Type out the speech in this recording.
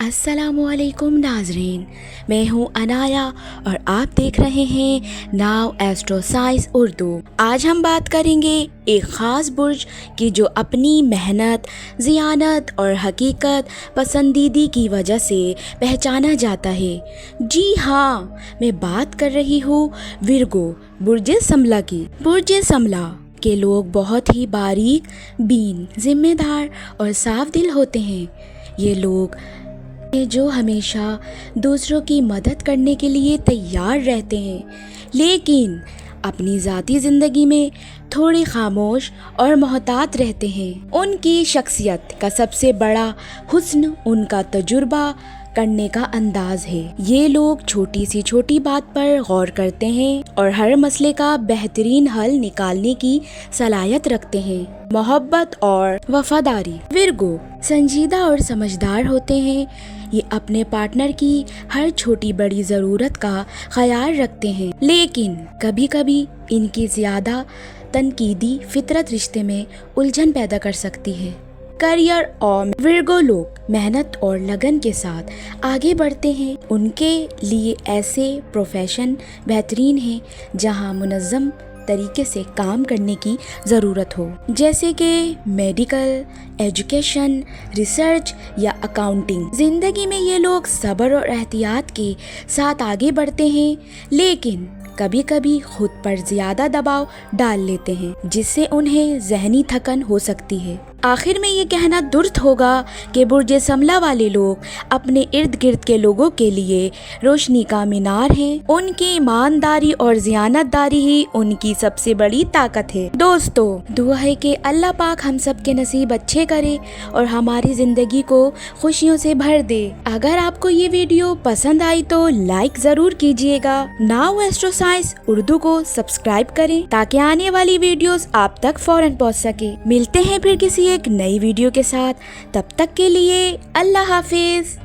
अस्सलामु अलैकुम नाजरीन, मैं हूँ अनाया और आप देख रहे हैं नाव एस्ट्रो साइंस उर्दू। आज हम बात करेंगे एक ख़ास बुर्ज की जो अपनी मेहनत, ज़ियानत और हकीकत पसंदीदी की वजह से पहचाना जाता है। जी हाँ, मैं बात कर रही हूँ विर्गो बुर्ज समला की। बुर्ज समला के लोग बहुत ही बारीक बीन, जिम्मेदार और साफ दिल होते हैं। ये लोग जो हमेशा दूसरों की मदद करने के लिए तैयार रहते हैं, लेकिन अपनी ज़ाती ज़िंदगी में थोड़े खामोश और मोहतात रहते हैं। उनकी शख्सियत का सबसे बड़ा हुस्न उनका तजुर्बा करने का अंदाज है। ये लोग छोटी सी छोटी बात पर गौर करते हैं और हर मसले का बेहतरीन हल निकालने की सलाहियत रखते हैं। मोहब्बत और वफादारी। विर्गो संजीदा और समझदार होते हैं। ये अपने पार्टनर की हर छोटी बड़ी ज़रूरत का ख्याल रखते हैं, लेकिन कभी कभी इनकी ज़्यादा तनकीदी फितरत रिश्ते में उलझन पैदा कर सकती है। करियर और विर्गो लोग मेहनत और लगन के साथ आगे बढ़ते हैं। उनके लिए ऐसे प्रोफेशन बेहतरीन हैं जहां मुनज़्ज़म तरीके से काम करने की ज़रूरत हो, जैसे कि मेडिकल, एजुकेशन, रिसर्च या अकाउंटिंग। ज़िंदगी में ये लोग सब्र और एहतियात के साथ आगे बढ़ते हैं, लेकिन कभी कभी खुद पर ज़्यादा दबाव डाल लेते हैं, जिससे उन्हें ज़हनी थकन हो सकती है। आखिर में ये कहना दुर्त होगा कि बुर्ज समला वाले लोग अपने इर्द गिर्द के लोगों के लिए रोशनी का मीनार हैं। उनकी ईमानदारी और ज़ियानतदारी ही उनकी सबसे बड़ी ताकत है। दोस्तों, दुआ है कि अल्लाह पाक हम सब के नसीब अच्छे करे और हमारी ज़िंदगी को खुशियों से भर दे। अगर आपको ये वीडियो पसंद आई तो लाइक ज़रूर कीजिएगा। नाउ एस्ट्रो साइंस उर्दू को सब्सक्राइब करें ताकि आने वाली वीडियोस आप तक फौरन पहुंच सके। मिलते हैं फिर किसी एक नई वीडियो के साथ। तब तक के लिए अल्लाह हाफिज।